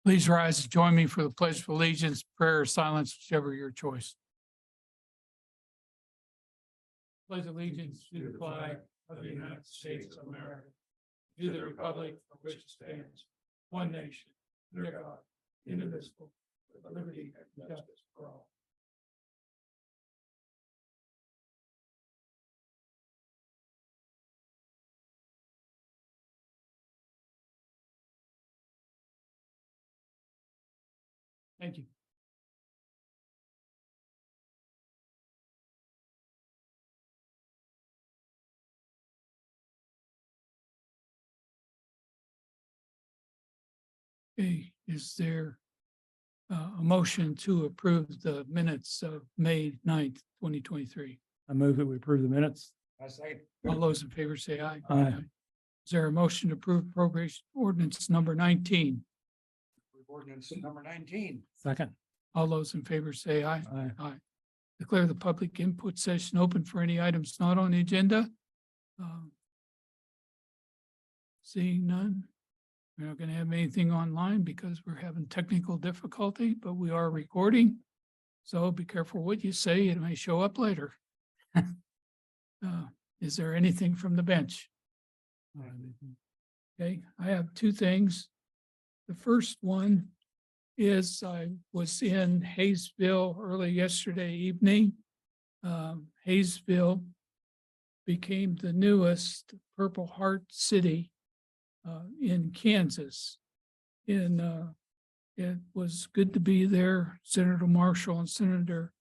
Please rise and join me for the Pledge of Allegiance, prayer, or silence, whichever your choice. Pledge allegiance to the flag of the United States of America, to the republic for which it stands, one nation, under God, indivisible, with liberty and justice for all. Thank you. Okay, is there a motion to approve the minutes of May 9th, 2023? I move that we approve the minutes. I say. All those in favor say aye. Aye. Is there a motion to approve appropriation ordinance number 19? Ordinance number 19. Second. All those in favor say aye. Aye. Aye. Declare the public input session open for any items not on the agenda. Seeing none, we're not going to have anything online because we're having technical difficulty, but we are recording. So be careful what you say. It may show up later. Is there anything from the bench? Okay, I have two things. The first one is I was in Hayesville early yesterday evening. Hayesville became the newest Purple Heart city in Kansas. And it was good to be there. Senator Marshall and Senator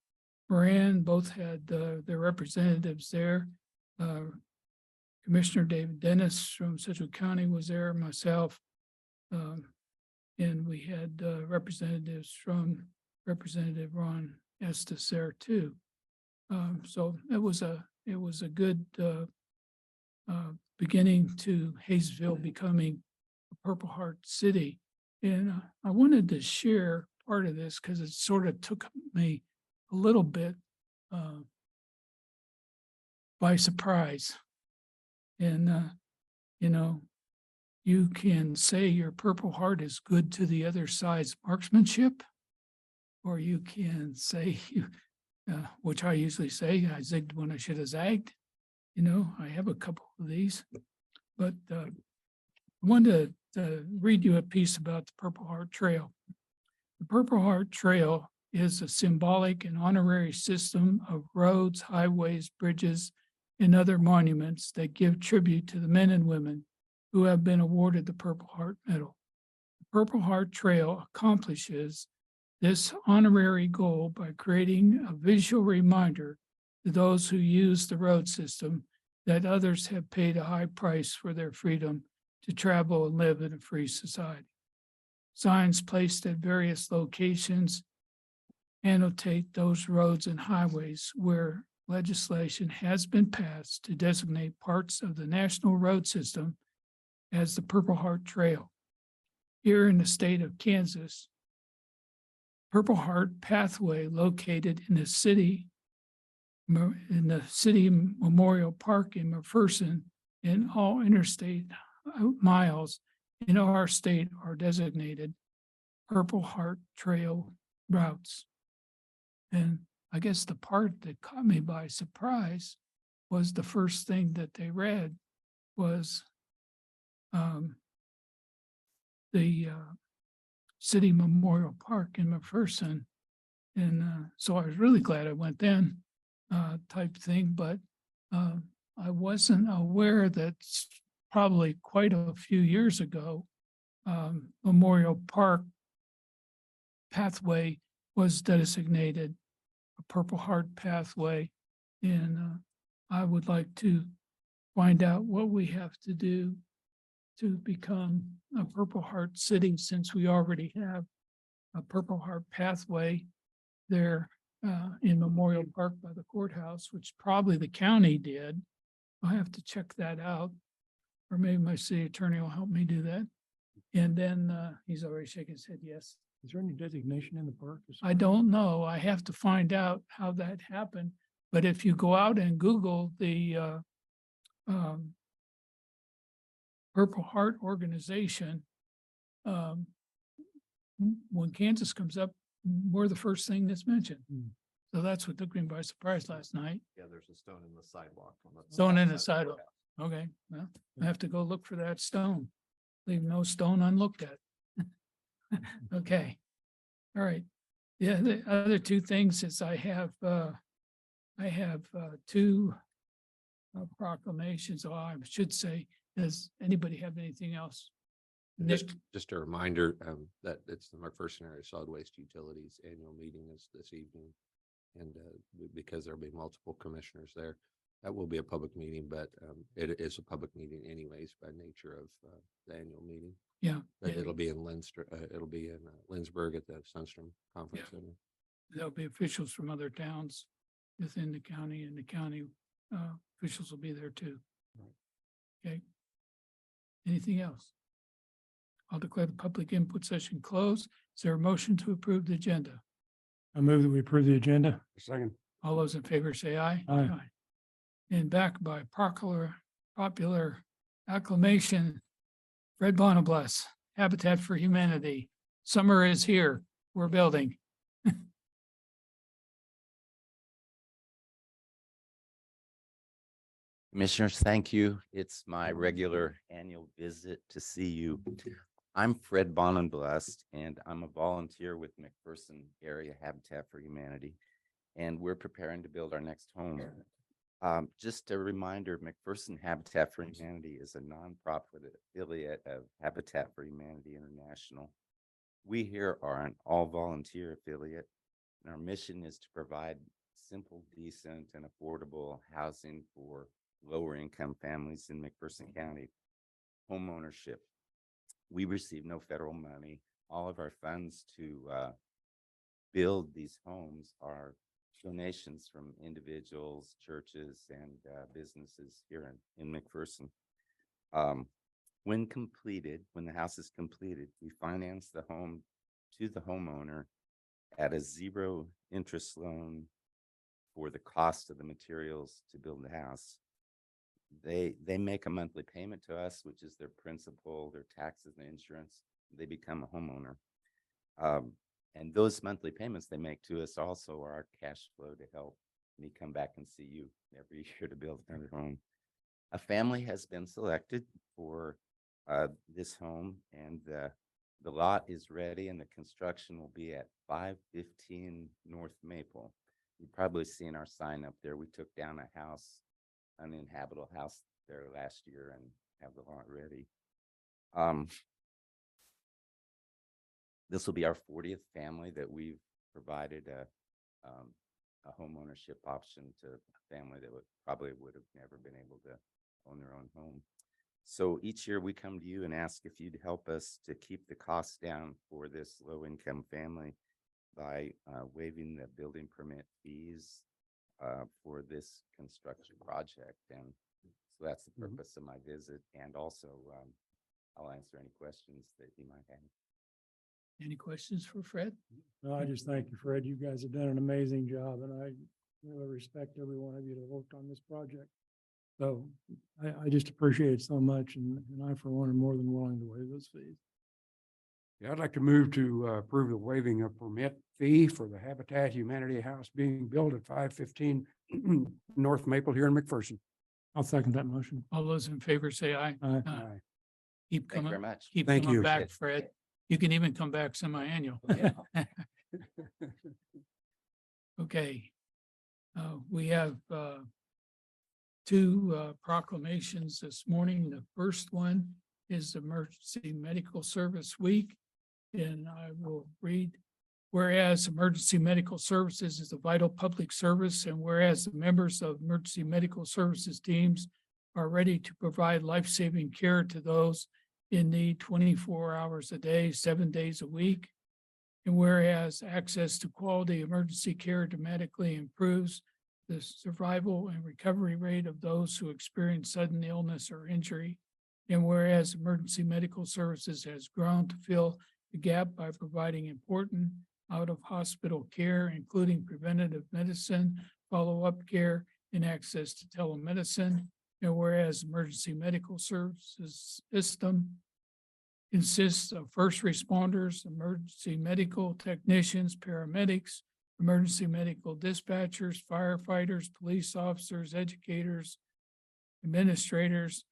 Moran both had their representatives there. Commissioner David Dennis from Sedgwick County was there, myself. And we had representatives from Representative Ron Estes there too. So it was a good beginning to Hayesville becoming a Purple Heart city. And I wanted to share part of this because it sort of took me a little bit by surprise. And, you know, you can say your Purple Heart is good to the other side's marksmanship, or you can say, which I usually say, I zigged when I should have zagged. You know, I have a couple of these, but I wanted to read you a piece about the Purple Heart Trail. The Purple Heart Trail is a symbolic and honorary system of roads, highways, bridges, and other monuments that give tribute to the men and women who have been awarded the Purple Heart Medal. The Purple Heart Trail accomplishes this honorary goal by creating a visual reminder to those who use the road system that others have paid a high price for their freedom to travel and live in a free society. Signs placed at various locations annotate those roads and highways where legislation has been passed to designate parts of the national road system as the Purple Heart Trail. Here in the state of Kansas, Purple Heart Pathway, located in the city Memorial Park in McPherson, and all interstate miles in our state are designated Purple Heart Trail routes. And I guess the part that caught me by surprise was the first thing that they read was the City Memorial Park in McPherson. And so I was really glad I went then, type thing, but I wasn't aware that probably quite a few years ago, Memorial Park Pathway was designated a Purple Heart Pathway. And I would like to find out what we have to do to become a Purple Heart city, since we already have a Purple Heart Pathway there in Memorial Park by the courthouse, which probably the county did. I'll have to check that out, or maybe my city attorney will help me do that. And then he's already shaking his head yes. Is there any designation in the park? I don't know. I have to find out how that happened. But if you go out and Google the Purple Heart organization, when Kansas comes up, we're the first thing that's mentioned. Hmm. So that's what took me by surprise last night. Yeah, there's a stone in the sidewalk. On the Stone in the south side of sidewalk. Okay, well, I have to go look for that stone. Leave no stone unlooked at. Okay. All right. Yeah, the other two things is I have two proclamations, or I should say, does anybody have anything else? And Nick, just a reminder, that it's the McPherson Area Solid Waste Utilities Annual Meeting is this evening. And, because there'll be multiple commissioners there, that will be a public meeting, but, it is a public meeting anyways by nature of, the annual meeting. yeah, But yeah, it'll be in it'll be in Lindsberg at the Sunstrom Conference Center. there'll be officials from other towns within the county, and the county officials will be there too. Okay. Anything else? I'll declare the public input session closed. Is there a motion to approve the agenda? I move that we approve the agenda. Second. All those in favor say aye. Aye. And back by popular acclamation, Fred Bonnebless, Habitat for Humanity. Summer is here. We're building. Commissioners, thank you. It's my regular annual visit to see you. I'm Fred Bonnebless, and I'm a volunteer with McPherson Area Habitat for Humanity, and we're preparing to build our next home. Just a reminder, McPherson Habitat for Humanity is a nonprofit affiliate of Habitat for Humanity International. We here are an all-volunteer affiliate, and our mission is to provide simple, decent, and affordable housing for lower income families in McPherson County. Home ownership. We receive no federal money. All of our funds to build these homes are donations from individuals, churches, and businesses here in McPherson. When completed, when the house is completed, we finance the home to the homeowner at a zero interest loan for the cost of the materials to build the house. They make a monthly payment to us, which is their principal, their taxes, and insurance. They become a homeowner. And those monthly payments they make to us also are our cash flow to help me come back and see you every year to build another home. A family has been selected for this home, and the lot is ready, and the construction will be at 515 North Maple. You've probably seen our sign up there. We took down a house, uninhabitable house there last year, and have the lot ready. This will be our 40th family that we've provided a home ownership option to a family that would have never been able to own their own home. So each year we come to you and ask if you'd help us to keep the costs down for this low income family by waiving the building permit fees for this construction project. And so that's the purpose of my visit. And also I'll answer any questions that you might have. Any questions for Fred? No, I just thank you, Fred. You guys have done an amazing job, and I really respect every one of you that worked on this project. So I just appreciate it so much, and I, for one, am more than willing to waive those fees. Yeah, I'd like to move to approve the waiving of permit fee for the Habitat Humanity House being built at 515 North Maple here in McPherson. I'll second that motion. All those in favor say aye. Aye. Aye. Keep Thank you very coming, much. keep Thank coming you. back, Fred. You can even come back semi-annual. Yeah. Okay. We have two proclamations this morning. The first one is Emergency Medical Service Week. And I will read, whereas emergency medical services is a vital public service, and whereas the members of emergency medical services teams are ready to provide life-saving care to those in need 24 hours a day, 7 days a week. And whereas access to quality emergency care dramatically improves the survival and recovery rate of those who experience sudden illness or injury. And whereas emergency medical services has grown to fill the gap by providing important out-of-hospital care, including preventative medicine, follow-up care, and access to telemedicine. And whereas emergency medical services system consists of first responders, emergency medical technicians, paramedics, emergency medical dispatchers, firefighters, police officers, educators, administrators,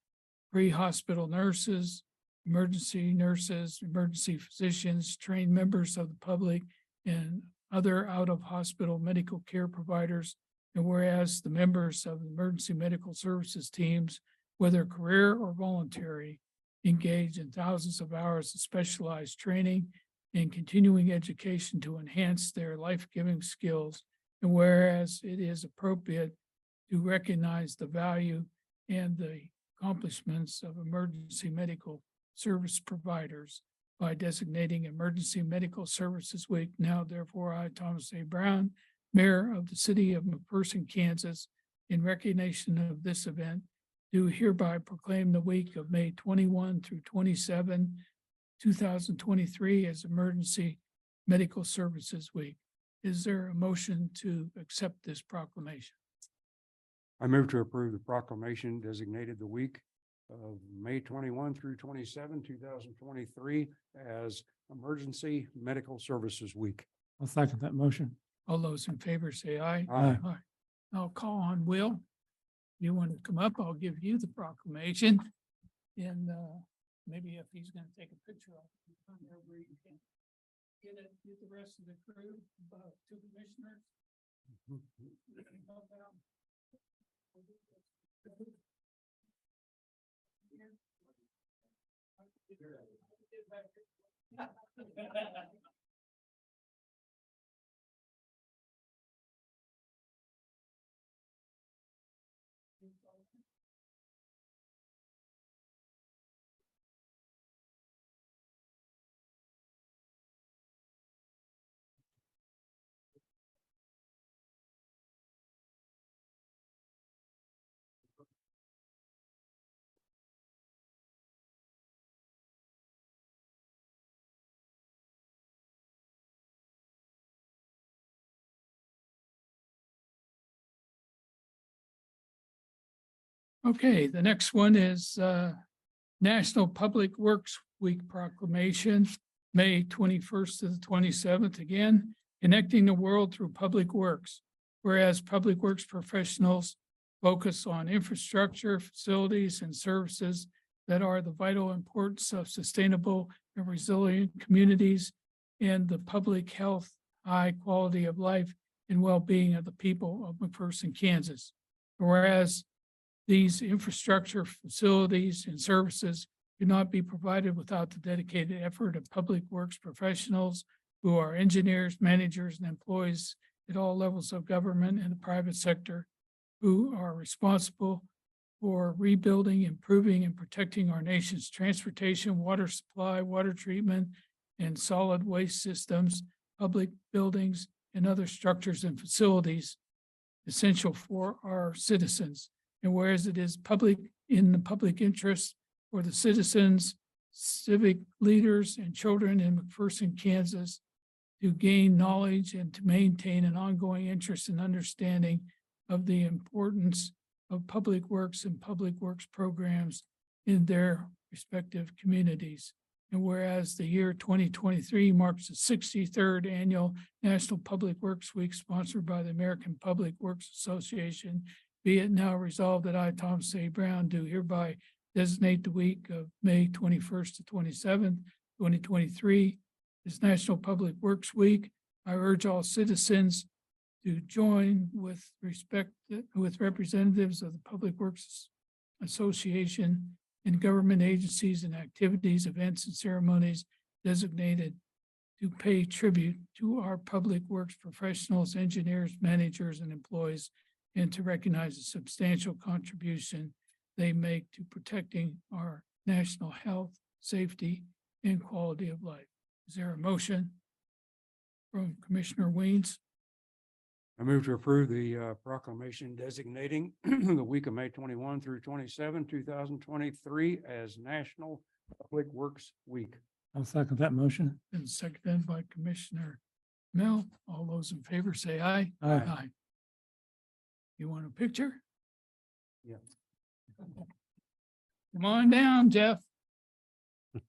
pre-hospital nurses, emergency physicians, trained members of the public, and other out-of-hospital medical care providers. And whereas the members of the emergency medical services teams, whether career or voluntary, engage in thousands of hours of specialized training and continuing education to enhance their life-giving skills. And whereas it is appropriate to recognize the value and the accomplishments of emergency medical service providers by designating Emergency Medical Services Week. Now therefore, I, Thomas A. Brown, Mayor of the City of McPherson, Kansas, in recognition of this event, do hereby proclaim the week of May 21 through 27, 2023 as Emergency Medical Services Week. Is there a motion to accept this proclamation? I move to approve the proclamation designated the week of May 21 through 27, 2023 as Emergency Medical Services Week. I'll second that motion. All those in favor say aye. Aye. I'll call on Will. You want to come up, I'll give you the proclamation. And maybe if he's gonna take a picture of it, come over, you can get it, get the rest of the crew, about 2 commissioners. You can help out. Okay, the next one is National Public Works Week proclamation, May 21st to the 27th. Again, connecting the world through public works. Whereas public works professionals focus on infrastructure, facilities, and services that are the vital importance of sustainable and resilient communities and the public health, high quality of life, and well-being of the people of McPherson, Kansas. Whereas these infrastructure, facilities, and services cannot be provided without the dedicated effort of public works professionals who are engineers, managers, and employees at all levels of government and the private sector who are responsible for rebuilding, improving, and protecting our nation's transportation, water supply, water treatment, and solid waste systems, public buildings, and other structures and facilities essential for our citizens. And whereas it is in the public interest for the citizens, civic leaders, and children in McPherson, Kansas to gain knowledge and to maintain an ongoing interest and understanding of the importance of public works and public works programs in their respective communities. And whereas the year 2023 marks the 63rd annual National Public Works Week sponsored by the American Public Works Association, be it now resolved that I, Thomas A. Brown, do hereby designate the week of May 21st to 27th, 2023 as National Public Works Week. I urge all citizens to join with representatives of the Public Works Association and government agencies and activities, events, and ceremonies designated to pay tribute to our public works professionals, engineers, managers, and employees, and to recognize the substantial contribution they make to protecting our national health, safety, and quality of life. Is there a motion from Commissioner Weens? I move to approve the proclamation designating the week of May 21 through 27, 2023 as National Public Works Week. I'll second that motion. And seconded by Commissioner Mel. All those in favor say aye. Aye. You want a picture? Yeah. Come on down, Jeff. You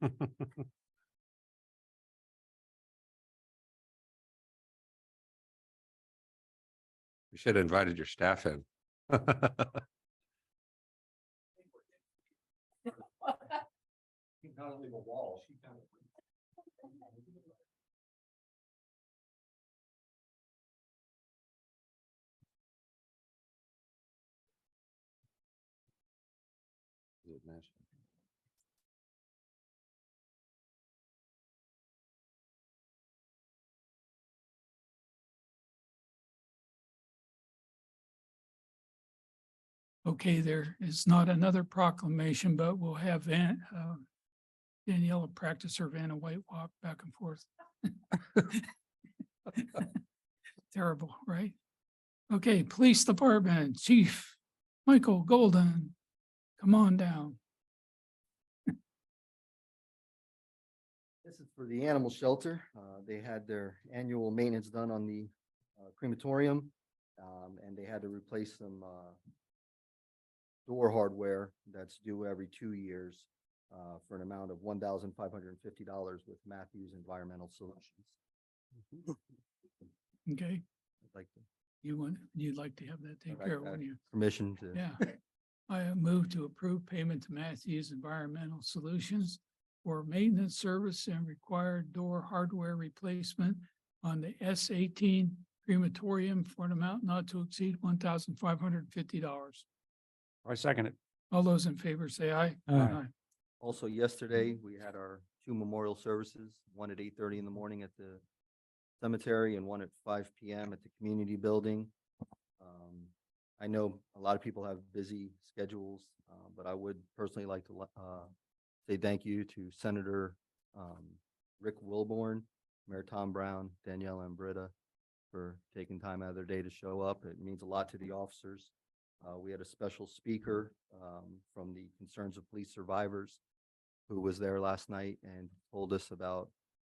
should have invited your staff in. Not only the wall, she kind of. Okay, there is not another proclamation, but we'll have Daniela practice her Vanna White walk back and forth. Terrible, right? Okay, Police Department, Chief Michael Golden, come on down. This is for the animal shelter. They had their annual maintenance done on the crematorium. And they had to replace some door hardware that's due every 2 years for an amount of $1,550 with Matthews Environmental Solutions. Okay, I'd like to you'd like to have that taken I'd care of, like wouldn't you? permission to. Yeah. I move to approve payment to Matthews Environmental Solutions for maintenance service and required door hardware replacement on the S-18 crematorium for an amount not to exceed $1,550. I second it. All those in favor say aye. Aye. Also, yesterday, we had our 2 memorial services, one at 8:30 in the morning at the cemetery and one at 5 PM at the community building. I know a lot of people have busy schedules, but I would personally like to say thank you to Senator Rick Wilborn, Mayor Tom Brown, Danielle Ambrita for taking time out of their day to show up. It means a lot to the officers. We had a special speaker from the Concerns of Police Survivors who was there last night and told us about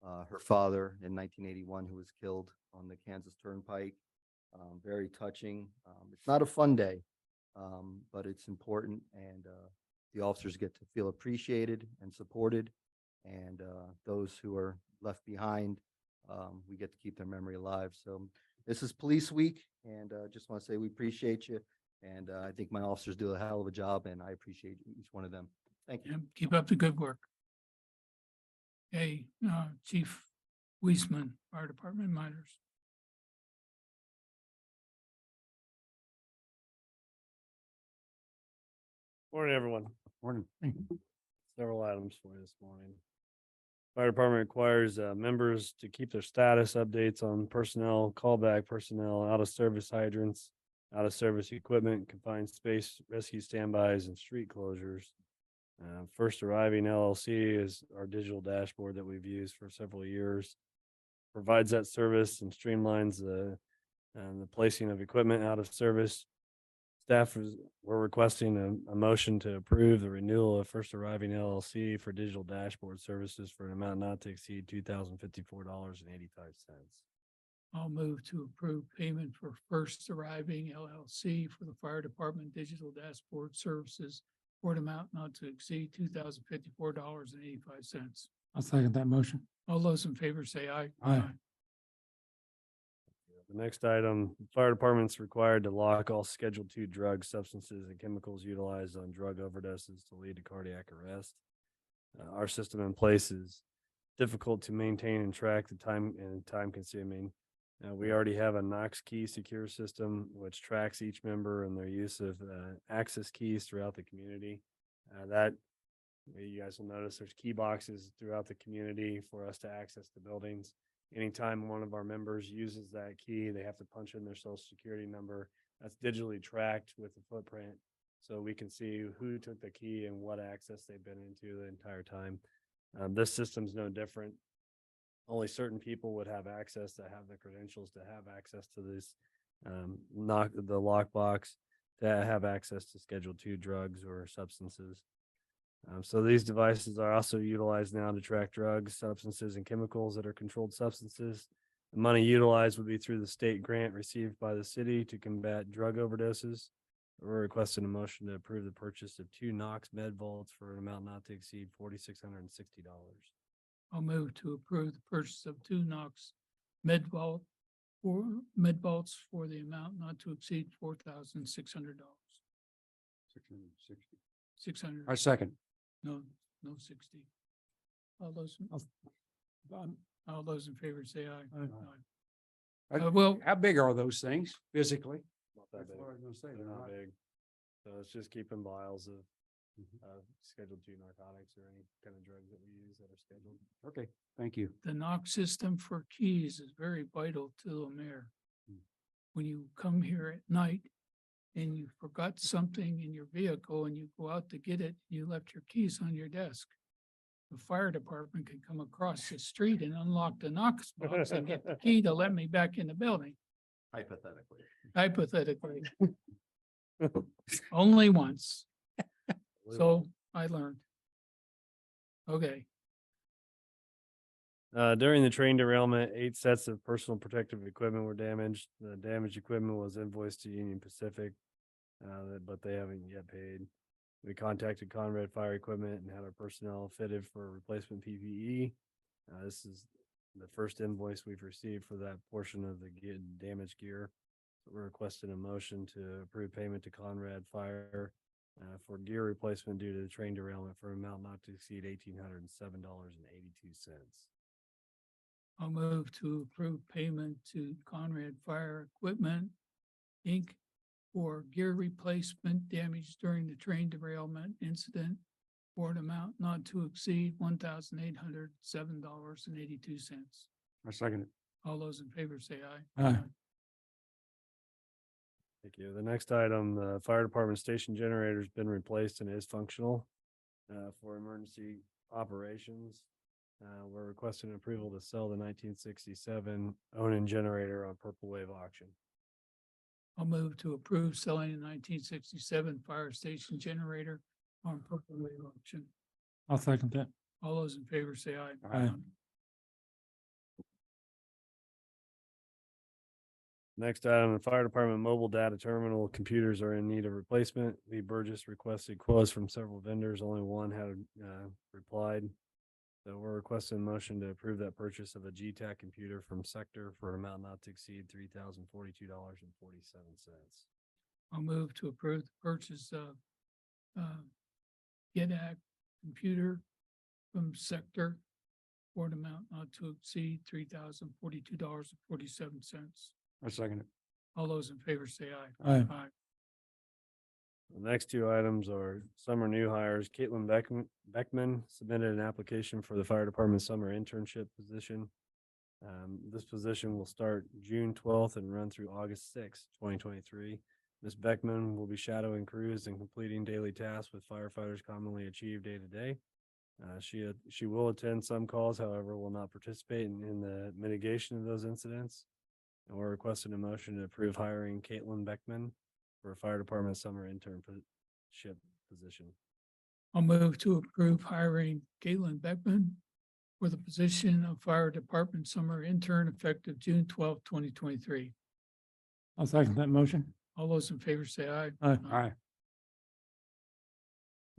her father in 1981 who was killed on the Kansas Turnpike. Very touching. It's not a fun day, but it's important, and the officers get to feel appreciated and supported. And those who are left behind, we get to keep their memory alive. So this is Police Week, and just want to say we appreciate you. And I think my officers do a hell of a job, and I appreciate each one of them. Thank you. And keep up the good work. Okay, Chief Weisman, Fire Department Miners. Morning, everyone. Morning. Several items for you this morning. Fire department requires members to keep their status updates on personnel, callback personnel, out of service hydrants, out of service equipment, confined space, rescue standbys, and street closures. First Arriving LLC is our digital dashboard that we've used for several years. Provides that service and streamlines the placing of equipment out of service. We're requesting a motion to approve the renewal of First Arriving LLC for digital dashboard services for an amount not to exceed $2,054.85. I'll move to approve payment for First Arriving LLC for the Fire Department Digital Dashboard Services for an amount not to exceed $2,054.85. I'll second that motion. All those in favor say aye. Aye. The next item, fire department's required to lock all Schedule II drugs, substances, and chemicals utilized on drug overdoses to lead to cardiac arrest. Our system in place is difficult to maintain and track the time consuming. We already have a Knox key secure system, which tracks each member and their use of access keys throughout the community. You guys will notice there's key boxes throughout the community for us to access the buildings. Anytime one of our members uses that key, they have to punch in their social security number. That's digitally tracked with the footprint. So we can see who took the key and what access they've been into the entire time. This system's no different. Only certain people would have access to have the credentials to have access to this the lockbox, to have access to Schedule II drugs or substances. So these devices are also utilized now to track drugs, substances, and chemicals that are controlled substances. The money utilized would be through the state grant received by the city to combat drug overdoses. We're requesting a motion to approve the purchase of 2 Knox med vaults for an amount not to exceed $4,660. I'll move to approve the purchase of 2 Knox med vaults for the amount not to exceed $4,600. 660. 600, I second. no 60. All those, Um, all those in favor say aye. Aye. Aye. Well, How big are those things physically? Not that That's big. what I was gonna say. They're not big. So it's just keeping vials of Schedule II narcotics or any kind of drugs that we use that are scheduled. Okay, thank you. the knock system for keys is very vital to Lemare. Hmm. When you come here at night and you forgot something in your vehicle and you go out to get it, you left your keys on your desk. The fire department can come across the street and unlock the Knox box and get the key to let me back in the building, Hypothetically. hypothetically. Only once. So I learned. Okay, During the train derailment, 8 sets of personal protective equipment were damaged. The damaged equipment was invoiced to Union Pacific, but they haven't yet paid. We contacted Conrad Fire Equipment and had our personnel fitted for replacement PPE. This is the first invoice we've received for that portion of the damaged gear. We're requesting a motion to approve payment to Conrad Fire for gear replacement due to the train derailment for an amount not to exceed $1,807.82. I'll move to approve payment to Conrad Fire Equipment, Inc. for gear replacement damaged during the train derailment incident for an amount not to exceed $1,807.82. I second it. All those in favor say aye. Aye. Thank you. The next item, the fire department station generator's been replaced and is functional for emergency operations. We're requesting approval to sell the 1967 Onan generator on Purple Wave auction. I'll move to approve selling a 1967 fire station generator on Purple Wave auction. I'll second that. All those in favor say aye. Aye. Next item, the fire department mobile data terminal computers are in need of replacement. Lee Burgess requested quotes from several vendors. Only one had replied. So we're requesting a motion to approve that purchase of a GTAC computer from Sector for an amount not to exceed $3,042.47. I'll move to approve the purchase of GetAct computer from Sector for an amount not to exceed $3,042.47. I second it. All those in favor say aye. Aye. The next 2 items are summer new hires. Caitlin Beckman submitted an application for the fire department summer internship position. This position will start June 12th and run through August 6th, 2023. Ms. Beckman will be shadowing crews and completing daily tasks with firefighters commonly achieved day to day. She will attend some calls, however, will not participate in the mitigation of those incidents. And we're requesting a motion to approve hiring Caitlin Beckman for a fire department summer internship position. I'll move to approve hiring Caitlin Beckman for the position of fire department summer intern effective June 12th, 2023. I'll second that motion. All those in favor say aye. Aye. Aye.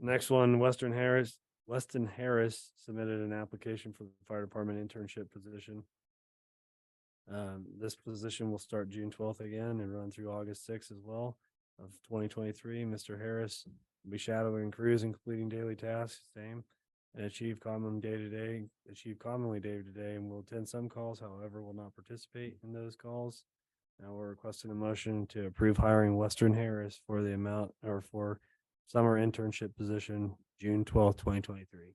Next one, Weston Harris submitted an application for the fire department internship position. This position will start June 12th again and run through August 6th as well of 2023. Mr. Harris will be shadowing crews and completing daily tasks, same, and achieve commonly day to day, and will attend some calls, however, will not participate in those calls. Now we're requesting a motion to approve hiring Western Harris for the amount or for summer internship position, June 12th, 2023.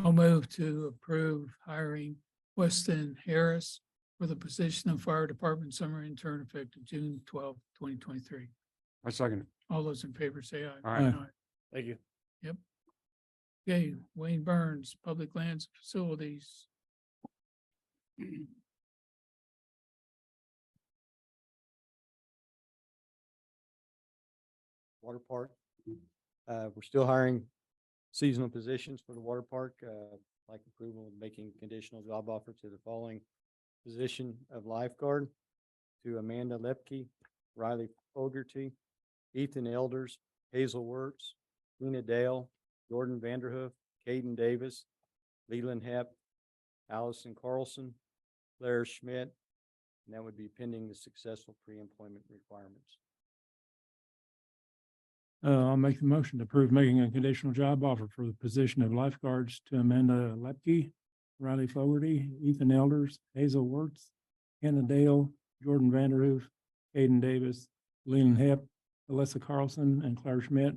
I'll move to approve hiring Weston Harris for the position of fire department summer intern effective June 12th, 2023. I second it. All those in favor say aye. Aye. Thank you. Okay, Wayne Burns, Public Lands Facilities. Water park. We're still hiring seasonal positions for the water park. Like approval of making conditional job offer to the following position of lifeguard to Amanda Lepke, Riley Fogarty, Ethan Elders, Hazel Wertz, Tina Dale, Jordan Vanderhoof, Caden Davis, Leland Hep, Allison Carlson, Claire Schmidt, and that would be pending the successful pre-employment requirements. I'll make the motion to approve making a conditional job offer for the position of lifeguards to Amanda Lepke, Riley Fogarty, Ethan Elders, Hazel Wertz, Hannah Dale, Jordan Vanderhoof, Aiden Davis, Leland Hep, Alyssa Carlson, and Claire Schmidt,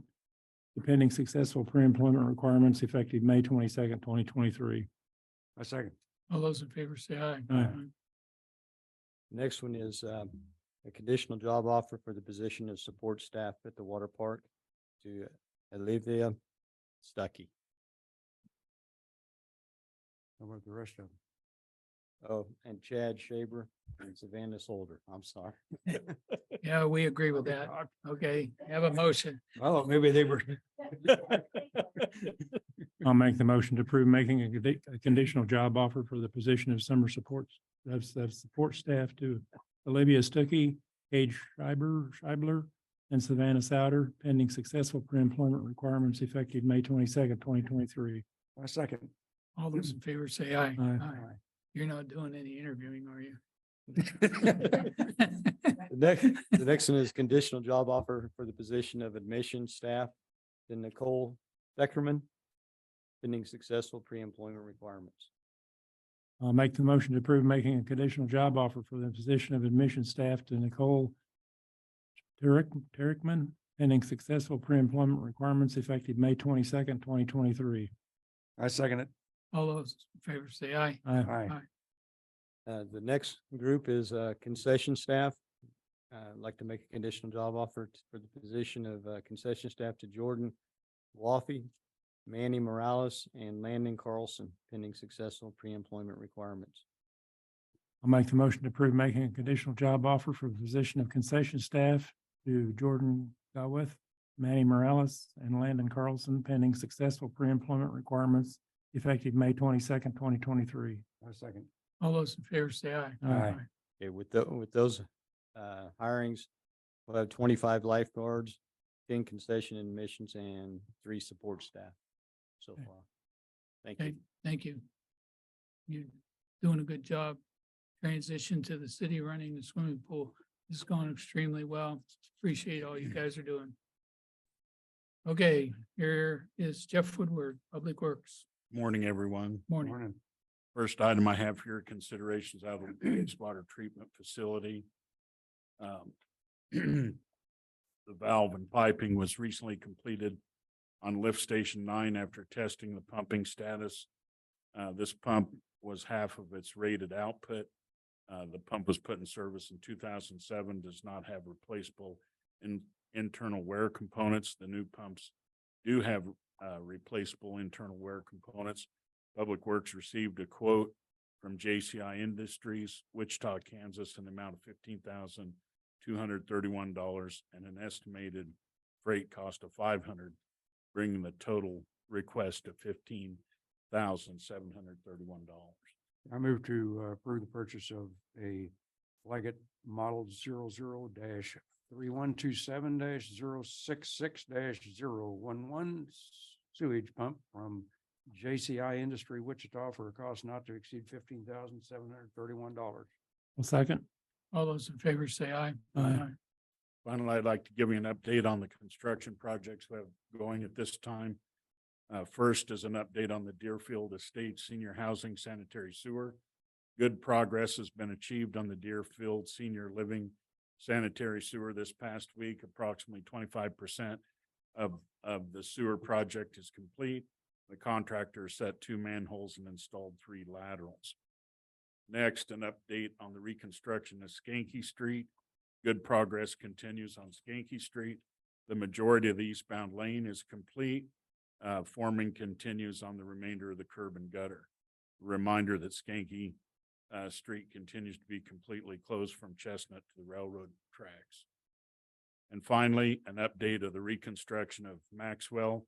depending successful pre-employment requirements effective May 22nd, 2023. I second. All those in favor say aye. Aye. Next one is a conditional job offer for the position of support staff at the water park to Olivia Stuckey. How about the rest of them? Oh, and Chad Shaber and Savannah Solder. I'm sorry. Yeah, we agree with that. Okay, have a motion. Oh, maybe they were. I'll make the motion to approve making a conditional job offer for the position of summer supports, support staff to Olivia Stuckey, Paige Scheibler, and Savannah Souter, pending successful pre-employment requirements effective May 22nd, 2023. I second. All those in favor say aye. Aye. You're not doing any interviewing, are you? The next one is conditional job offer for the position of admission staff to Nicole Beckerman, pending successful pre-employment requirements. I'll make the motion to approve making a conditional job offer for the position of admission staff to Nicole Terrickman, pending successful pre-employment requirements effective May 22nd, 2023. I second it. All those in favor say aye. Aye. The next group is concession staff. I'd like to make a conditional job offer for the position of concession staff to Jordan Waffey, Manny Morales, and Landon Carlson, pending successful pre-employment requirements. I'll make the motion to approve making a conditional job offer for the position of concession staff to Jordan Gawith, Manny Morales, and Landon Carlson, pending successful pre-employment requirements effective May 22nd, 2023. I second. All those in favor say aye. Aye. Okay, with those hirings, we'll have 25 lifeguards, 10 concession admissions, and 3 support staff so Okay. far. Thank you. Okay, thank you. You're doing a good job. Transition to the city running the swimming pool has gone extremely well. Appreciate all you guys are doing. Okay, here is Jeff Woodward, Public Works. Morning, everyone. Morning. Morning. First item I have here, considerations out of the wastewater treatment facility. The valve and piping was recently completed on lift station 9 after testing the pumping status. This pump was half of its rated output. The pump was put in service in 2007, does not have replaceable internal wear components. The new pumps do have replaceable internal wear components. Public Works received a quote from JCI Industries, Wichita, Kansas, in the amount of $15,231 and an estimated freight cost of $500, bringing the total request to $15,731. I move to approve the purchase of a Leggett Model 00-3127-066-011 sewage pump from JCI Industry Wichita for a cost not to exceed $15,731. Well, second. All those in favor say aye. Aye. Finally, I'd like to give you an update on the construction projects we have going at this time. First is an update on the Deerfield Estates Senior Housing Sanitary Sewer. Good progress has been achieved on the Deerfield Senior Living Sanitary Sewer this past week. Approximately 25% of the sewer project is complete. The contractor set 2 manholes and installed 3 laterals. Next, an update on the reconstruction of Skanky Street. Good progress continues on Skanky Street. The majority of the eastbound lane is complete. Forming continues on the remainder of the curb and gutter. Reminder that Skanky Street continues to be completely closed from Chestnut to the railroad tracks. And finally, an update of the reconstruction of Maxwell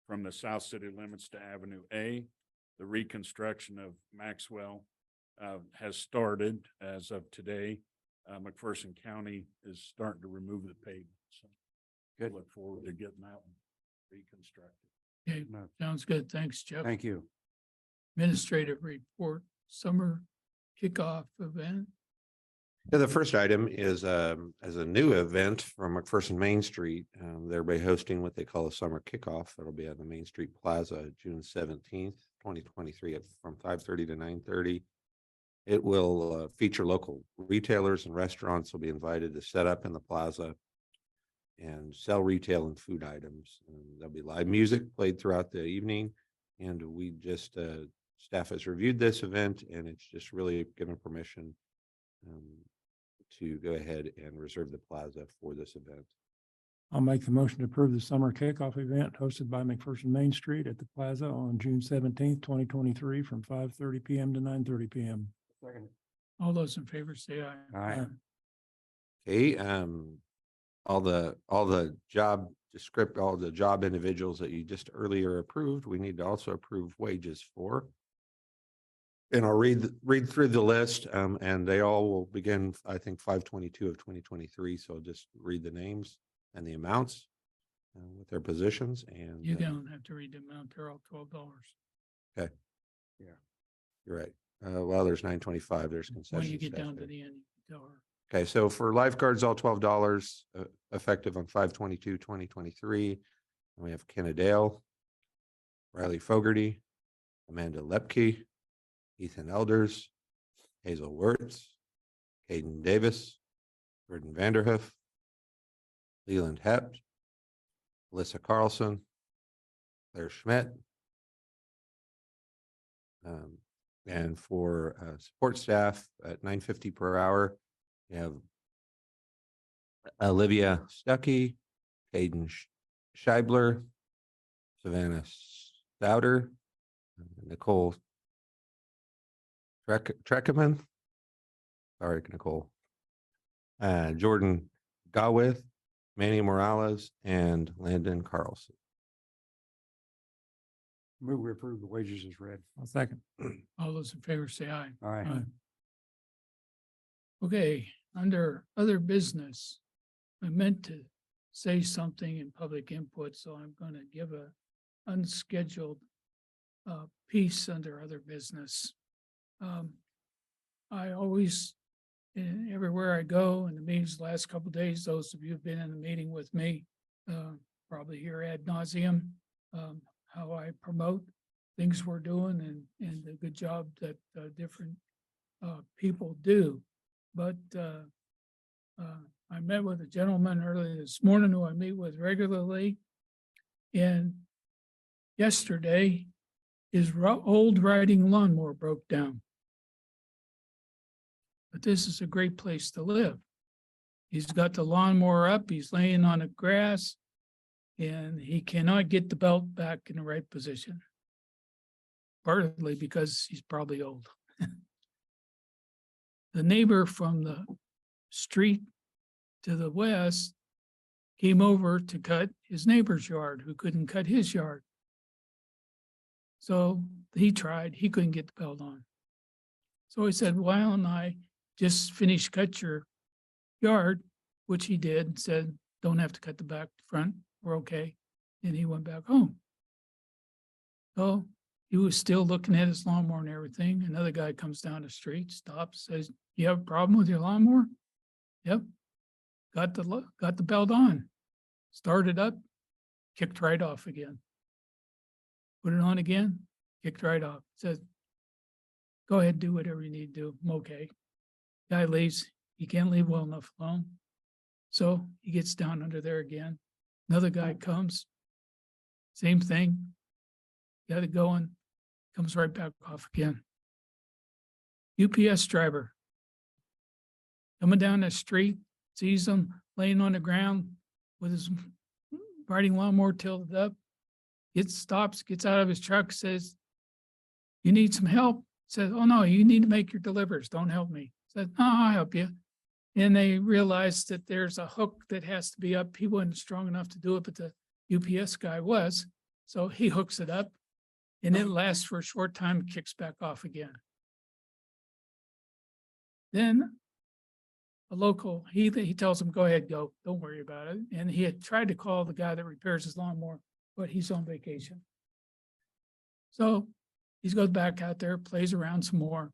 from the south city limits to Avenue A. The reconstruction of Maxwell has started as of today. McPherson County is starting to remove the pavement. So Good. look forward to getting that one reconstructed. Okay, No, sounds good. Thanks, Jeff. thank you. Administrative report, summer kickoff event. Yeah, the first item is as a new event from McPherson Main Street. They'll be hosting what they call a summer kickoff. It'll be at the Main Street Plaza, June 17th, 2023, from 5:30 to 9:30. It will feature local retailers and restaurants will be invited to set up in the plaza and sell retail and food items. There'll be live music played throughout the evening. And we just, staff has reviewed this event and it's just really given permission to go ahead and reserve the plaza for this event. I'll make the motion to approve the summer kickoff event hosted by McPherson Main Street at the Plaza on June 17th, 2023, from 5:30 PM to 9:30 PM. Second. All those in favor say aye. Aye. Okay, all the job all the job individuals that you just earlier approved, we need to also approve wages for. And I'll read through the list, and they all will begin, I think, 5/22 of 2023. So I'll just read the names and the amounts with their positions and. You don't have to read them out. They're all $12. You're right. Well, there's 925, there's When concession you get staff down to there. the end, you can tell her. Okay, so for lifeguards, all $12, effective on 5/22/2023. And we have Kenna Dale, Riley Fogarty, Amanda Lepke, Ethan Elders, Hazel Wirtz, Caden Davis, Burden Vanderhoof, Leland Hept, Alyssa Carlson, Claire Schmidt. And for support staff at $9.50 per hour, we have Olivia Stuckey, Hayden Scheibler, Savannah Stouter, Nicole Treckerman. Sorry, Nicole. Jordan Gawith, Manny Morales, and Landon Carlson. Move we approve the wages as read. I'll second. All those in favor say aye. Aye. Aye. Okay, under other business, I meant to say something in public input, so I'm gonna give a unscheduled piece under other business. I always, everywhere I go in the meetings the last couple of days, those of you who've been in the meeting with me, probably hear ad nauseum, how I promote things we're doing and the good job that different people do. But I met with a gentleman earlier this morning who I meet with regularly. And yesterday, his old riding lawnmower broke down. But this is a great place to live. He's got the lawnmower up, he's laying on the grass, and he cannot get the belt back in the right position. Partly because he's probably old. The neighbor from the street to the west came over to cut his neighbor's yard, who couldn't cut his yard. So he tried, he couldn't get the belt on. So he said, why don't I just finish cut your yard, which he did, said, don't have to cut the back, front, we're okay. And he went back home. So he was still looking at his lawnmower and everything. Another guy comes down the street, stops, says, you have a problem with your lawnmower? Yep. Got the belt on, started up, kicked right off again. Put it on again, kicked right off. Says, go ahead, do whatever you need to do. I'm okay. Guy leaves. He can't leave well enough alone. So he gets down under there again. Another guy comes. Same thing. Got it going. Comes right back off again. UPS driver coming down the street, sees him laying on the ground with his riding lawnmower tilted up, stops, gets out of his truck, says, you need some help? Says, oh no, you need to make your deliveries. Don't help me. Says, no, I'll help you. And they realized that there's a hook that has to be up. He wasn't strong enough to do it, but the UPS guy was. So he hooks it up and it lasts for a short time, kicks back off again. Then a local, he tells him, go ahead, go, don't worry about it. And he had tried to call the guy that repairs his lawnmower, but he's on vacation. So he goes back out there, plays around some more.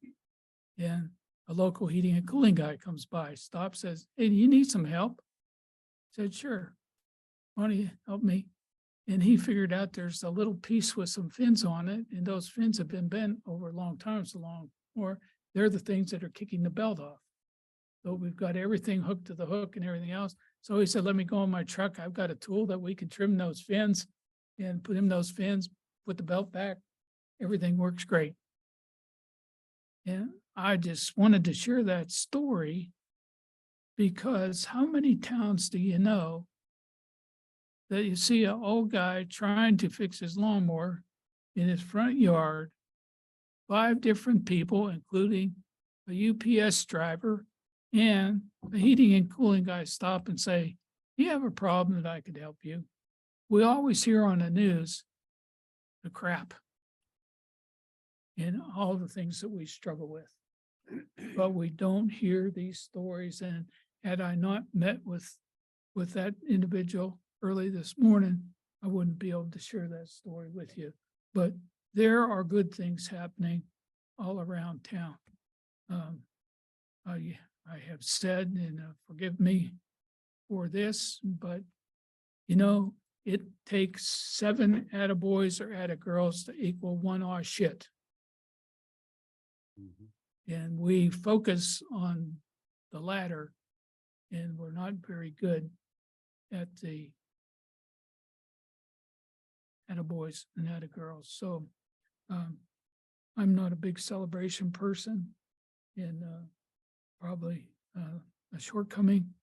And a local heating and cooling guy comes by, stops, says, hey, do you need some help? Said, sure. Why don't you help me? And he figured out there's a little piece with some fins on it, and those fins have been bent over a long time, or they're the things that are kicking the belt off. So we've got everything hooked to the hook and everything else. So he said, let me go in my truck. I've got a tool that we can trim those fins and put in those fins, put the belt back. Everything works great. And I just wanted to share that story because how many towns do you know that you see an old guy trying to fix his lawnmower in his front yard, 5 different people, including a UPS driver and a heating and cooling guy, stop and say, do you have a problem that I could help you? We always hear on the news the crap and all the things that we struggle with. But we don't hear these stories. And had I not met with that individual early this morning, I wouldn't be able to share that story with you. But there are good things happening all around town. I have said, and forgive me for this, but you know, it takes 7 attaboys or attagirls to equal 1 aw shit. And we focus on the latter, and we're not very good at the attaboys and attagirls. So I'm not a big celebration person, and probably a shortcoming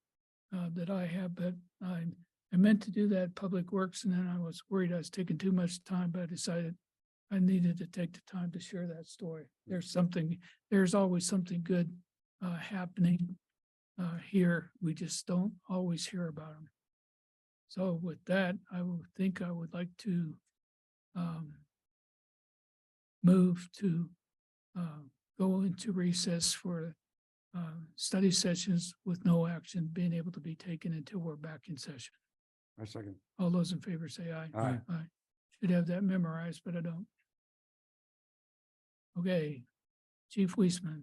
that I have, but I meant to do that public works, and then I was worried I was taking too much time, but I decided I needed to take the time to share that story. There's always something good happening here. We just don't always hear about them. So with that, I would like to move to go into recess for study sessions with no action being able to be taken until we're back in session. I second. All those in favor say aye. Aye. Aye. Should have that memorized, but I don't. Okay, Chief Weisman.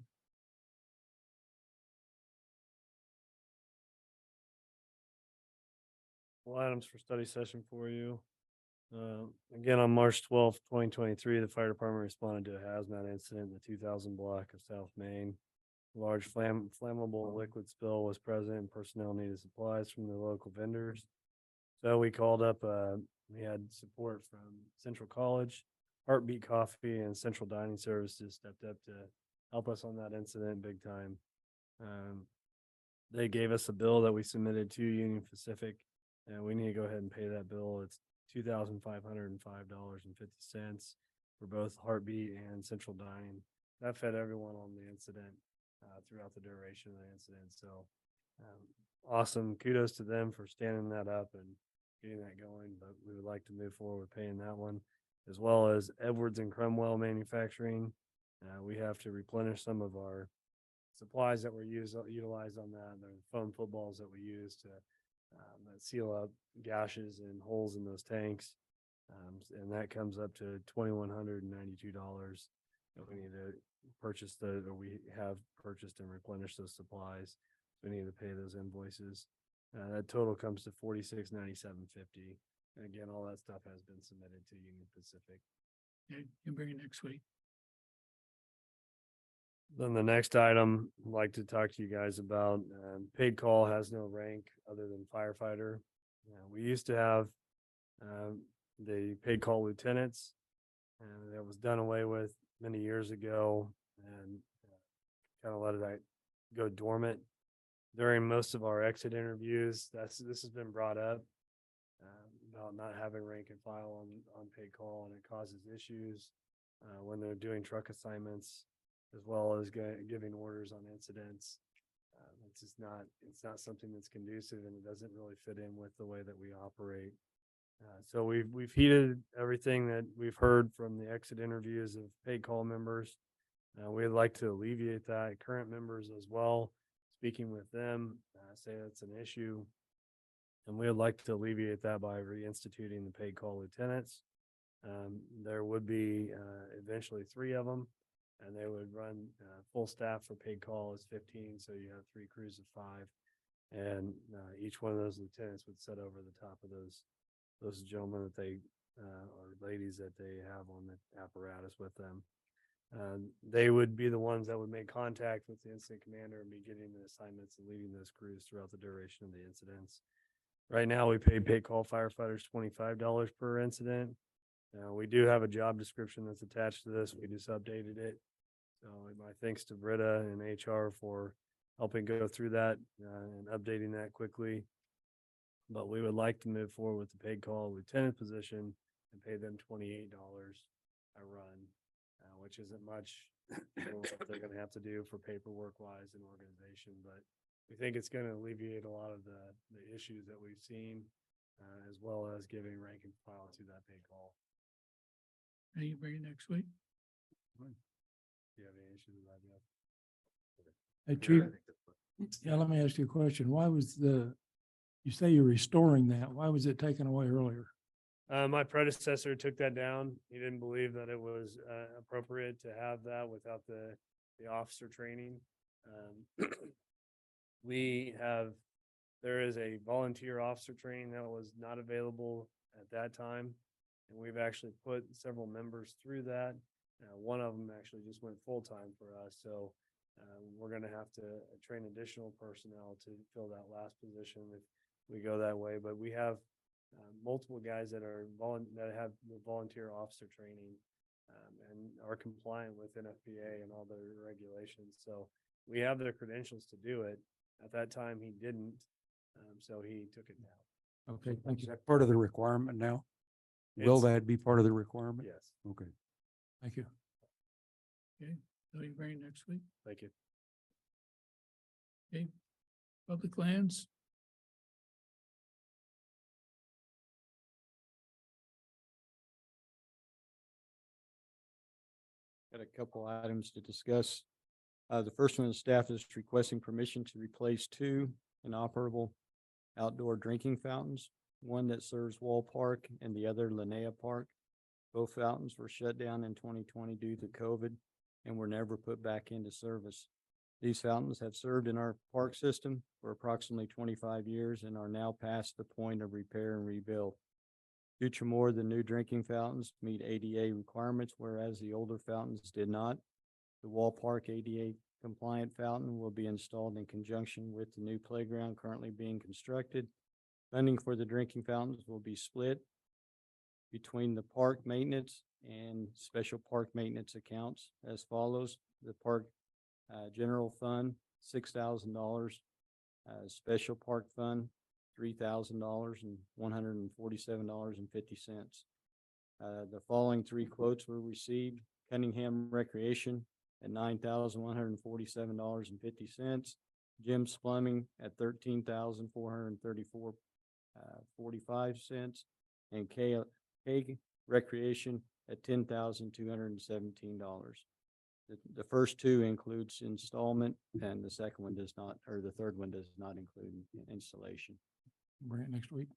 Well, items for study session for you. Again, on March 12th, 2023, the fire department responded to a hazmat incident in the 2000 block of South Main. A large flammable liquid spill was present and personnel needed supplies from the local vendors. So we called up, we had support from Central College, Heartbeat Coffee, and Central Dining Services stepped up to help us on that incident big time. They gave us a bill that we submitted to Union Pacific, and we need to go ahead and pay that bill. It's $2,505.50 for both Heartbeat and Central Dining. That fed everyone on the incident throughout the duration of the incident. So awesome. Kudos to them for standing that up and getting that going. But we would like to move forward with paying that one, as well as Edwards and Cromwell Manufacturing. We have to replenish some of our supplies that were utilized on that. The foam footballs that we use to that seal up gashes and holes in those tanks. And that comes up to $2,192 that we need to purchase or we have purchased and replenished those supplies. We need to pay those invoices. That total comes to $4697.50. And again, all that stuff has been submitted to Union Pacific. Okay, you bring it next week. Then the next item I'd like to talk to you guys about, paid call has no rank other than firefighter. We used to have the paid call lieutenants, and that was done away with many years ago, and kind of let it go dormant. During most of our exit interviews, this has been brought up about not having rank and file on paid call, and it causes issues when they're doing truck assignments, as well as giving orders on incidents. It's not something that's conducive, and it doesn't really fit in with the way that we operate. So we've heeded everything that we've heard from the exit interviews of paid call members. We'd like to alleviate that. Current members as well, speaking with them, say that's an issue. And we would like to alleviate that by reinstituting the paid call lieutenants. There would be eventually 3 of them, and they would run full staff for paid call is 15, so you have 3 crews of 5. And each one of those lieutenants would sit over the top of those gentlemen that they or ladies that they have on the apparatus with them. They would be the ones that would make contact with the incident commander and be getting the assignments and leading those crews throughout the duration of the incidents. Right now, we pay paid call firefighters $25 per incident. We do have a job description that's attached to this. We just updated it. So my thanks to Britta and HR for helping go through that and updating that quickly. But we would like to move forward with the paid call lieutenant position and pay them $28 a run, which isn't much for what they're going to have to do for paperwork wise and organization. But we think it's going to alleviate a lot of the issues that we've seen, as well as giving rank and file to that paid call. Are you bring it next week? Do you have any issues with that, Jeff? Hey, Chief, yeah, let me ask you a question. Why was you say you're restoring that? Why was it taken away earlier? My predecessor took that down. He didn't believe that it was appropriate to have that without the officer training. There is a volunteer officer training that was not available at that time. And we've actually put several members through that. One of them actually just went full-time for us. So we're going to have to train additional personnel to fill that last position if we go that way. But we have multiple guys that have the volunteer officer training and are compliant with NFPA and all the regulations. So we have the credentials to do it. At that time, he didn't. So he took it down. Okay, thank Is you. that part of the requirement now? Will It's- that be part of the requirement? Yes. Okay. Thank you. So you bring it next week? Thank you. Okay. Public lands? Got a couple items to discuss. The first one is staff is requesting permission to replace 2 inoperable outdoor drinking fountains, one that serves Wall Park and the other Linnea Park. Both fountains were shut down in 2020 due to COVID and were never put back into service. These fountains have served in our park system for approximately 25 years and are now past the point of repair and rebuild. Furthermore, the new drinking fountains meet ADA requirements, whereas the older fountains did not. The Wall Park ADA compliant fountain will be installed in conjunction with the new playground currently being constructed. Funding for the drinking fountains will be split between the park maintenance and special park maintenance accounts as follows. The park general fund, $6,000. Special park fund, $3,000 and $147.50. The following 3 quotes were received. Cunningham Recreation at $9,147.50. Jim's Plumbing at $13,434.45, and K Recreation at $10,217. The first 2 includes installment, and the second one does not, or the third one does not include installation. Bring it next week.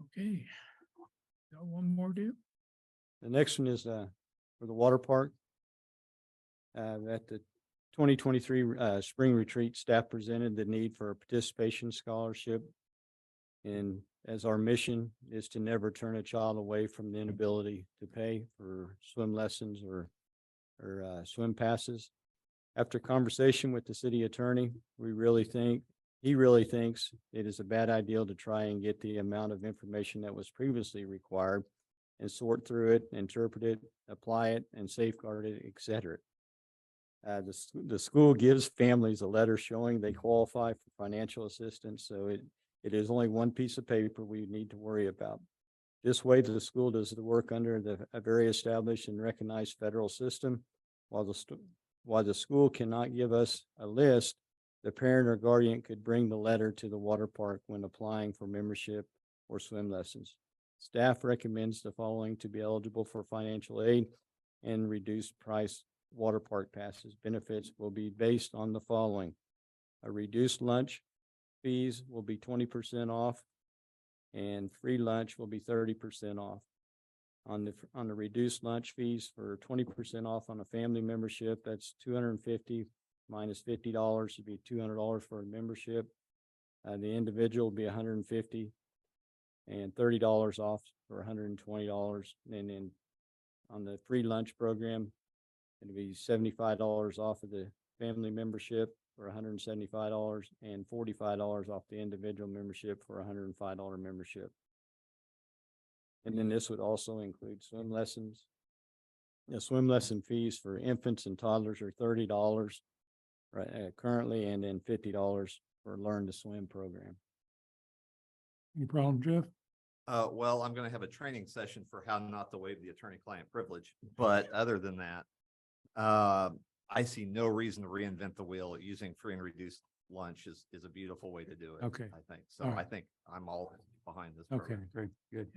Okay. Got one more deal? The next one is for the water park. At the 2023 spring retreat, staff presented the need for a participation scholarship. And as our mission is to never turn a child away from the inability to pay for swim lessons or swim passes. After conversation with the city attorney, he really thinks it is a bad idea to try and get the amount of information that was previously required and sort through it, interpret it, apply it, and safeguard it, etc. The school gives families a letter showing they qualify for financial assistance, so it is only one piece of paper we need to worry about. This way, the school does the work under a very established and recognized federal system. While the school cannot give us a list, the parent or guardian could bring the letter to the water park when applying for membership or swim lessons. Staff recommends the following to be eligible for financial aid and reduced price water park passes. Benefits will be based on the following. A reduced lunch fees will be 20% off, and free lunch will be 30% off. On the reduced lunch fees for 20% off on a family membership, that's $250 minus $50 would be $200 for a membership. The individual will be $150 and $30 off for $120. And then on the free lunch program, it'd be $75 off of the family membership for $175 and $45 off the individual membership for $105 membership. And then this would also include swim lessons. The swim lesson fees for infants and toddlers are $30 currently, and then $50 for Learn to Swim program. Any problem, Jeff? Well, I'm gonna have a training session for how not to waive the attorney-client privilege, but other than that, I see no reason to reinvent the wheel. Using free and reduced lunch is a beautiful way to do it. Okay. I think, so All right. I think I'm all behind this. Okay, program. Great, good.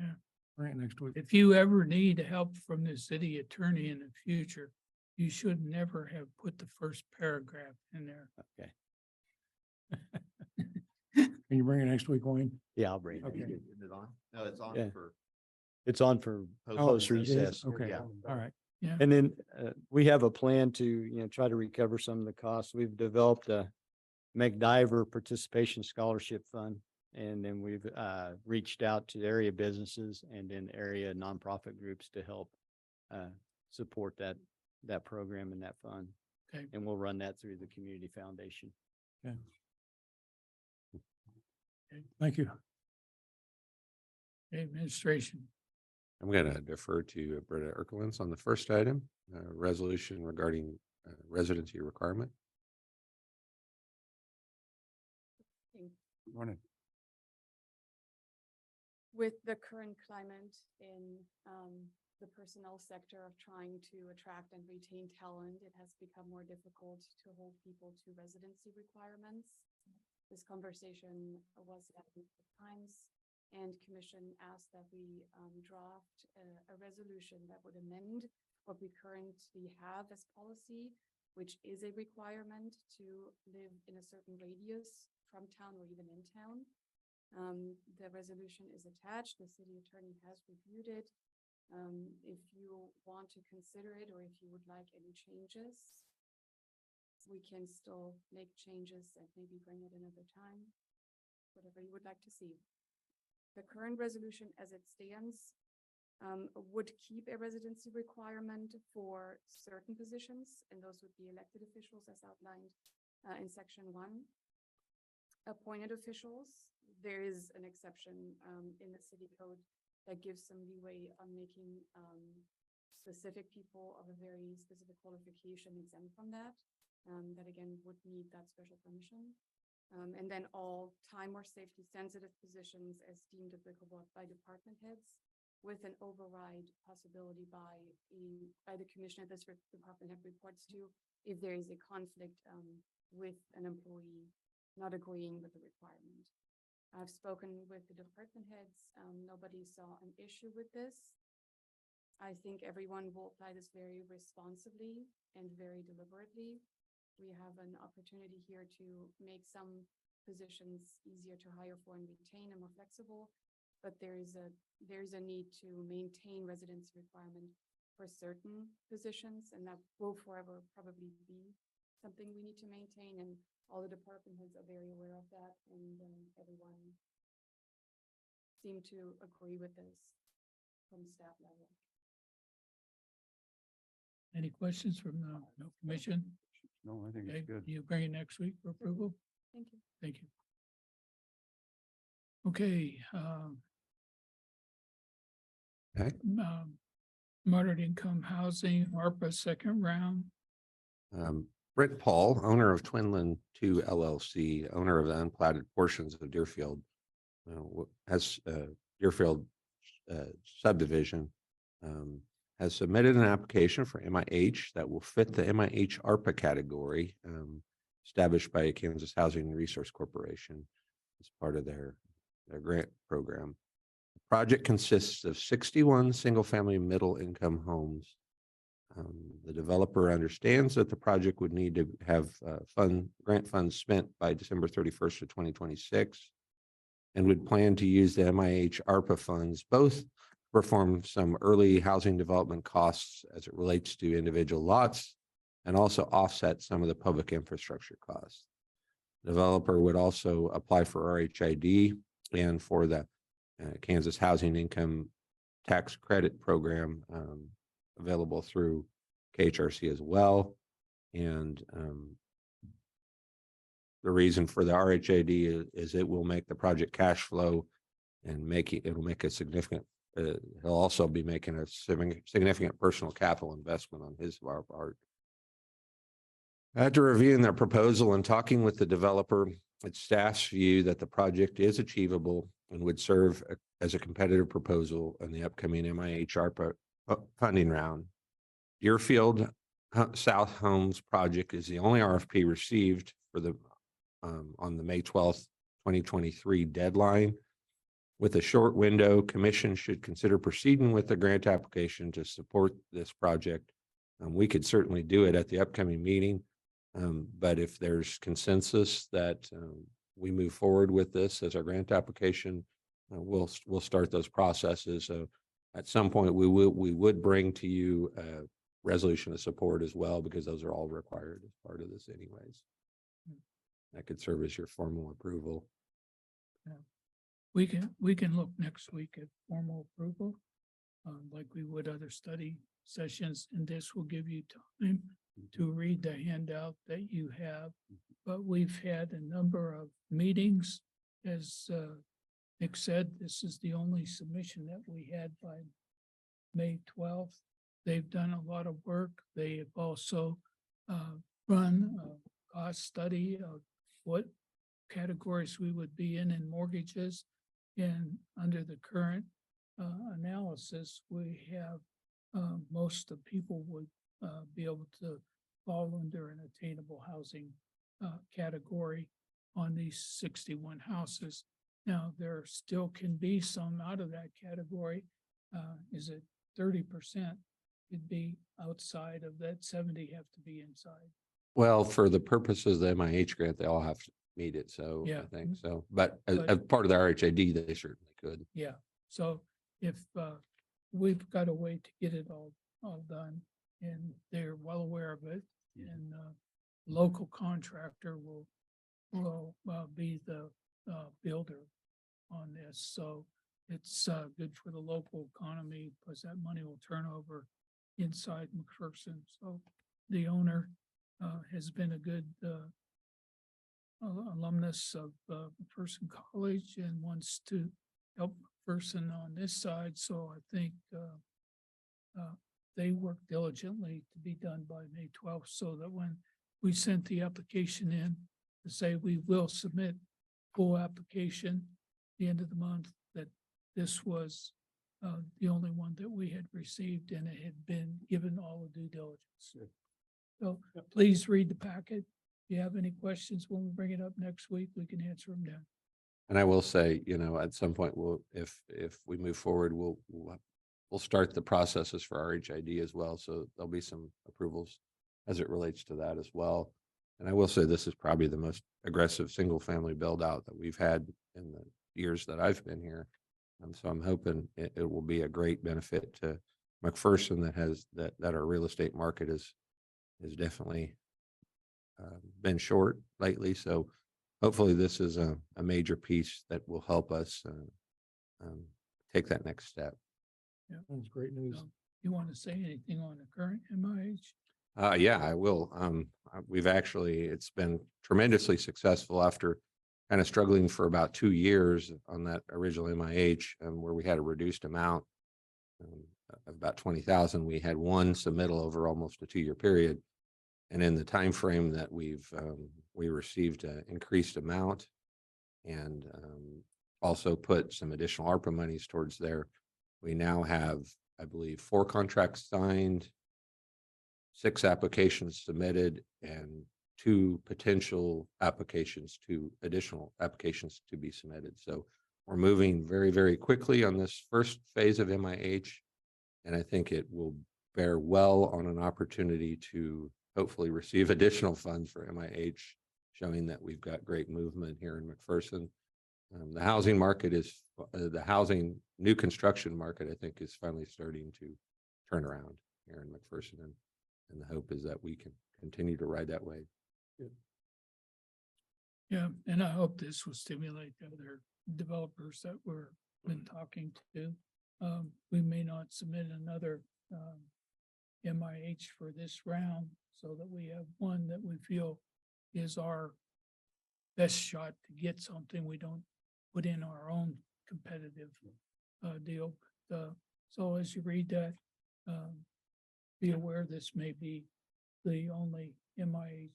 bring it next week. If you ever need help from the city attorney in the future, you should never have put the first paragraph in there. Okay. Can you bring it next week, Wayne? Yeah, I'll bring it. Okay. Is it on? No, it's on Yeah. for. It's on for post it is? recess. Okay, Yeah. all right. And then we have a plan to, try to recover some of the costs. We've developed a McDiver Participation Scholarship Fund. And then we've reached out to area businesses and then area nonprofit groups to help support that program and that fund. Okay. And we'll run that through the community foundation. Thank you. Administration. I'm going to defer to Britta Erkelins on the first item, resolution regarding residency requirement. Morning. With the current climate in the personnel sector of trying to attract and retain talent, it has become more difficult to hold people to residency requirements. This conversation was at times, and commission asked that we draft a resolution that would amend what we currently have as policy, which is a requirement to live in a certain radius from town or even in town. The resolution is attached. The city attorney has reviewed it. If you want to consider it, or if you would like any changes, we can still make changes and maybe bring it another time, whatever you would like to see. The current resolution as it stands would keep a residency requirement for certain positions, and those would be elected officials as outlined in section 1. Appointed officials, there is an exception in the city code that gives some leeway on making specific people of a very specific qualification exempt from that. That again would need that special permission. And then all time or safety sensitive positions as deemed applicable by department heads, with an override possibility by the commissioner this department head reports to, if there is a conflict with an employee not agreeing with the requirement. I've spoken with the department heads. Nobody saw an issue with this. I think everyone will apply this very responsibly and very deliberately. We have an opportunity here to make some positions easier to hire for and retain and more flexible, but there's a need to maintain residency requirement for certain positions, and that will forever probably be something we need to maintain, and all the department heads are very aware of that, and everyone seemed to agree with this from staff level. Any questions from the commission? No, I think Okay, it's good. you bring it next week for approval? Thank you. Thank you. Okay, Okay. moderate income housing, ARPA second round. Britt Paul, owner of Twinland 2 LLC, owner of the unplatted portions of Deerfield, has Deerfield subdivision, has submitted an application for MIH that will fit the MIH ARPA category established by Kansas Housing Resource Corporation as part of their grant program. The project consists of 61 single-family middle-income homes The developer understands that the project would need to have grant funds spent by December 31st of 2026 and would plan to use the MIH ARPA funds, both perform some early housing development costs as it relates to individual lots and also offset some of the public infrastructure costs. Developer would also apply for RHID and for the Kansas Housing Income Tax Credit Program available through KHRC as well. And the reason for the RHID is it will make the project cash flow and it'll make a significant, he'll also be making a significant personal capital investment on his part. After reviewing their proposal and talking with the developer, it's staff's view that the project is achievable and would serve as a competitive proposal in the upcoming MIH ARPA funding round. Deerfield South Homes project is the only RFP received for the on the May 12th, 2023 deadline. With a short window, commission should consider proceeding with the grant application to support this project. We could certainly do it at the upcoming meeting. But if there's consensus that we move forward with this as our grant application, we'll start those processes. At some point, we would bring to you a resolution of support as well, because those are all required as part of this anyways. That could serve as your formal approval. We can look next week at formal approval, like we would other study sessions, and this will give you time to read the handout that you have. But we've had a number of meetings. As Nick said, this is the only submission that we had by May 12th. They've done a lot of work. They have also run a cost study of what categories we would be in mortgages. And under the current analysis, we have most of people would be able to fall under an attainable housing category on these 61 houses. Now, there still can be some out of that category. Is it 30%? It'd be outside of that, 70 have to be inside. Well, for the purposes of the MIH grant, they all have to meet it. So Yeah. I think so. But But- as part of the RHID, they certainly could. Yeah, so if we've got a way to get it all done, and they're well aware of it, and local contractor will be the builder on this. So it's good for the local economy, plus that money will turn over inside McPherson. So the owner has been a good alumnus of McPherson College and wants to help McPherson on this side. So I think they work diligently to be done by May 12th, so that when we sent the application in to say we will submit full application the end of the month, that this was the only one that we had received, and it had been given all the due diligence. So please read the packet. If you have any questions, when we bring it up next week, we can answer them then. And I will say, at some point, if we move forward, we'll start the processes for RHID as well. So there'll be some approvals as it relates to that as well. And I will say this is probably the most aggressive single family build out that we've had in the years that I've been here. And so I'm hoping it will be a great benefit to McPherson that our real estate market is definitely been short lately. So hopefully this is a major piece that will help us take that next step. Yeah. That's great news. You want to say anything on the current MIH? Yeah, I will. It's been tremendously successful after kind of struggling for about 2 years on that original MIH, where we had a reduced amount of about 20,000. We had one submittal over almost a 2-year period. And in the time frame that we received an increased amount and also put some additional ARPA monies towards there. We now have, I believe, 4 contracts signed, 6 applications submitted, and 2 potential additional applications to be submitted. So we're moving very, very quickly on this first phase of MIH. And I think it will fare well on an opportunity to hopefully receive additional funds for MIH, showing that we've got great movement here in McPherson. The housing market is, the housing, new construction market, I think, is finally starting to turn around here in McPherson. And the hope is that we can continue to ride that wave. Yeah, and I hope this will stimulate other developers that we're been talking to. We may not submit another MIH for this round, so that we have one that we feel is our best shot to get something. We don't put in our own competitive deal. So as you read that, be aware this may be the only MIH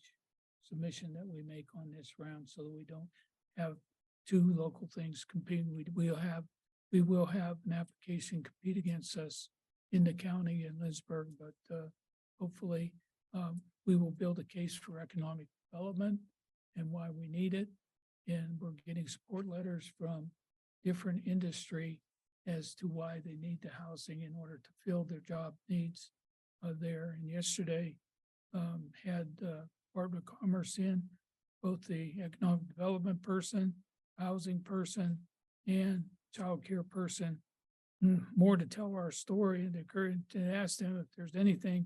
submission that we make on this round, so that we don't have two local things competing. We will have an application compete against us in the county in Lynchburg, but hopefully we will build a case for economic development and why we need it. And we're getting support letters from different industry as to why they need the housing in order to fill their job needs there. And yesterday had Department of Commerce in, both the economic development person, housing person, and childcare person, more to tell our story and to ask them if there's anything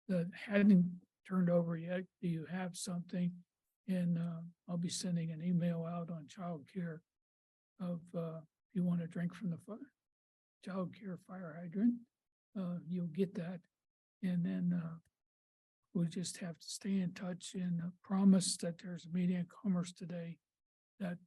that hadn't turned over yet. Do you have something? And I'll be sending an email out on childcare of if you want to drink from the childcare fire hydrant, you'll get that. And then we just have to stay in touch and promise that there's a meeting in Commerce today that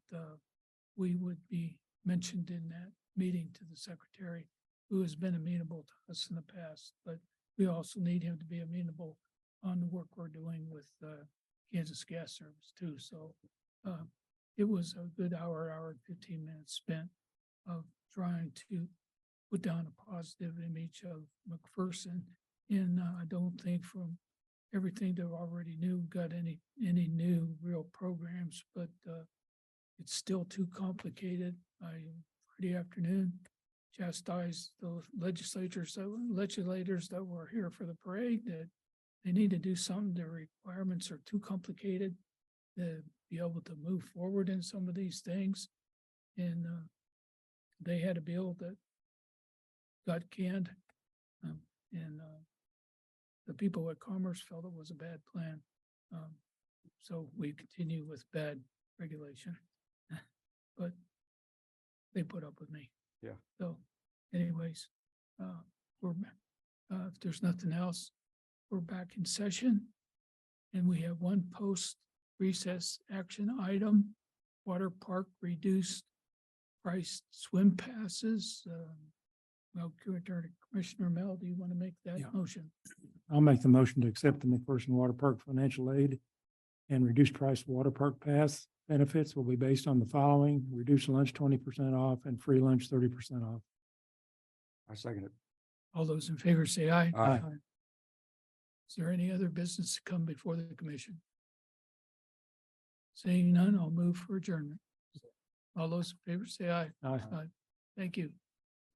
we would be mentioned in that meeting to the secretary, who has been amenable to us in the past. But we also need him to be amenable on the work we're doing with Kansas Gas Service too. So it was a good hour and 15 minutes spent of trying to put down a positive image of McPherson. And I don't think from everything they already knew got any new real programs, but it's still too complicated. Friday afternoon chastised the legislators that were here for the parade that they need to do something. Their requirements are too complicated to be able to move forward in some of these things. And they had a bill that got canned. And the people at Commerce felt it was a bad plan. So we continue with bad regulation. But they put up with me. Yeah. So anyways, if there's nothing else, we're back in session. And we have one post recess action item, water park reduced price swim passes. Well, Commissioner Mel, do you want to make that Yeah. motion? I'll make the motion to accept the McPherson Water Park financial aid and reduced price water park pass. Benefits will be based on the following: reduced lunch 20% off and free lunch 30% off. I second it. All those in favor say aye. Aye. Is there any other business to come before the commission? Seeing none, I'll move for adjournment. All those in favor say aye. Aye. Thank you.